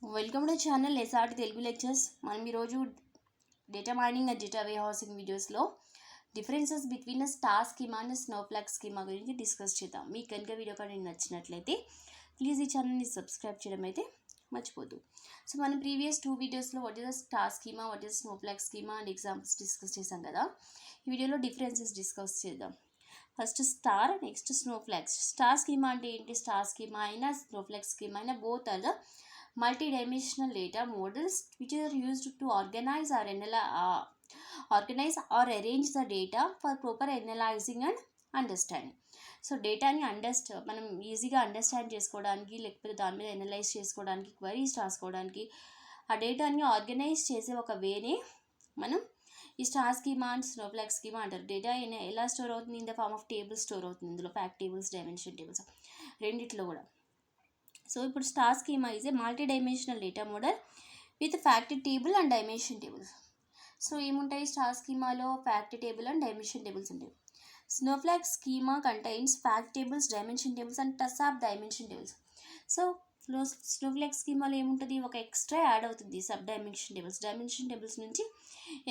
Welcome to channel SRT Telugu lectures. మనం ఈరోజు data mining and data warehousing వీడియోస్లో differences between star schema and snowflake schema గురించి discuss చేద్దాం. మీకు కనుక వీడియో కానీ నచ్చినట్లయితే ప్లీజ్ ఈ ఛానల్ని సబ్స్క్రైబ్ చేయడం అయితే మర్చిపోద్దు. సో మనం ప్రీవియస్ 2 వీడియోస్లో what is star schema, what is snowflake schema and examples discuss చేసాం కదా. ఈ వీడియోలో డిఫరెన్సెస్ డిస్కస్ చేద్దాం. First star, next snowflakes. Star schema అంటే ఏంటి? స్టార్ స్కీమా అయినా స్నోఫ్లాక్ స్కీమా అయినా both are the multi-dimensional data models which are used to organize or arrange the data for proper analyzing and understanding. So డేటాని మనం ఈజీగా understand చేసుకోవడానికి, లేకపోతే దాని మీద అనలైజ్ చేసుకోవడానికి, క్వరీస్ రాసుకోవడానికి, ఆ డేటాని ఆర్గనైజ్ చేసే ఒక వేనే మనం ఈ star schema and snowflake schema అంటారు. డేటా ఎలా స్టోర్ అవుతుంది? In the form of tables store అవుతుంది. ఇందులో ఫ్యాక్ట్ టేబుల్స్, డైమెన్షన్ టేబుల్స్ రెండిట్లో కూడా. సో ఇప్పుడు star schema is a multi dimensional data model with fact table and dimension tables. So ఏముంటాయి star స్కీమాలో? Fact table and dimension tables ఉంటాయి. Snowflake schema contains fact tables, dimension tables and tons of dimension tables. So snowflake స్కీమాలో ఏముంటుంది? ఒక extra add అవుతుంది, sub dimension tables. Dimension tables నుంచి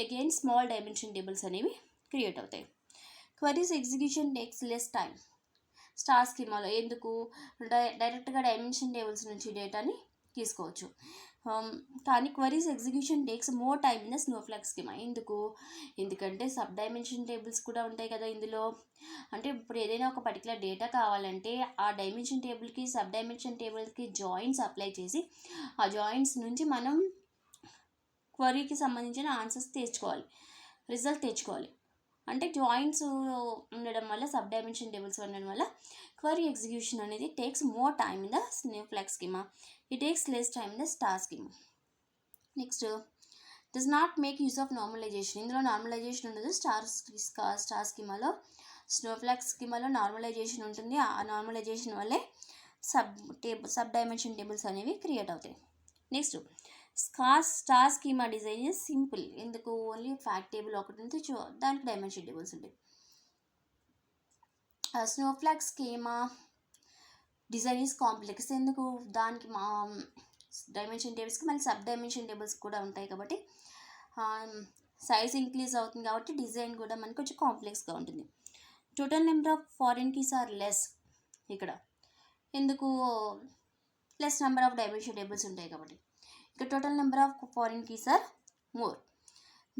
again small dimension tables అనేవి create అవుతాయి. Queries execution takes less time. Star స్కీమాలో ఎందుకు? డైరెక్ట్గా డైమెన్షన్ టేబుల్స్ నుంచి డేటాని తీసుకోవచ్చు. కానీ queries execution takes more time in the snowflake schema. ఎందుకంటే సబ్ డైమెన్షన్ టేబుల్స్ కూడా ఉంటాయి కదా ఇందులో. అంటే ఇప్పుడు ఏదైనా ఒక పర్టికులర్ డేటా కావాలంటే ఆ డైమెన్షన్ టేబుల్కి, సబ్ డైమెన్షన్ టేబుల్కి జాయింట్స్ అప్లై చేసి ఆ జాయింట్స్ నుంచి మనం క్వరీకి సంబంధించిన ఆన్సర్స్ రిజల్ట్ తెచ్చుకోవాలి. అంటే జాయింట్స్ ఉండడం వల్ల, సబ్ డైమెన్షన్ టేబుల్స్ ఉండడం వల్ల క్వరీ ఎగ్జిక్యూషన్ అనేది takes more time in the snowflake schema. It takes less time in the star schema. Next, does not make use of normalization. ఇందులో నార్మలైజేషన్ ఉండదు. Star స్కీమాలో, స్నోఫ్లాక్ స్కీమాలో నార్మలైజేషన్ ఉంటుంది. ఆ నార్మలైజేషన్ వల్లే సబ్ డైమెన్షన్ టేబుల్స్ అనేవి క్రియేట్ అవుతాయి. Next, star schema design is simple. ఎందుకు? ఓన్లీ ఫ్యాక్ట్ టేబుల్ ఒకటి ఉంటే దానికి డైమెన్షన్ టేబుల్స్ ఉంటాయి. Snowflake schema design is complex. ఎందుకు? దానికి మా డైమెన్షన్ టేబుల్స్కి మళ్ళీ సబ్ డైమెన్షన్ టేబుల్స్ కూడా ఉంటాయి కాబట్టి సైజ్ ఇంక్రీజ్ అవుతుంది కాబట్టి డిజైన్ కూడా మనకి కొంచెం కాంప్లెక్స్గా ఉంటుంది. Total number of foreign keys are less. ఇక్కడ ఎందుకు? Less number of dimension tables ఉంటాయి కాబట్టి. The total number of foreign keys are more.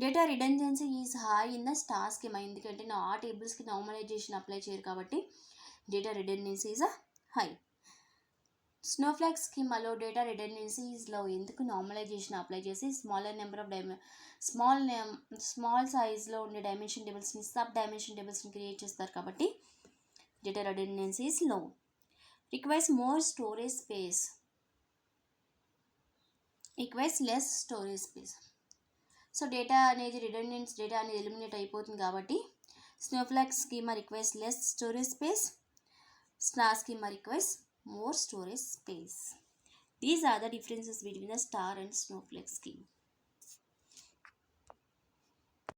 Data redundancy is high in the star schema. ఎందుకంటే ఆ టేబుల్స్కి నార్మలైజేషన్ అప్లై చేయరు కాబట్టి data redundancy is high. Snowflake స్కీమాలో data redundancy is low. ఎందుకు? Normalization apply చేసి small సైజ్లో ఉండే డైమెన్షన్ టేబుల్స్ని, సబ్ డైమెన్షన్ టేబుల్స్ని క్రియేట్ చేస్తారు కాబట్టి data redundancy is low. Requires more storage space. Requires less storage space. So data అనేది డేటా అనేది ఎలిమినేట్ అయిపోతుంది కాబట్టి snowflake schema requires less storage space. Star schema requires more storage space. These are the differences between the star and స్నోఫ్లాక్ scheme.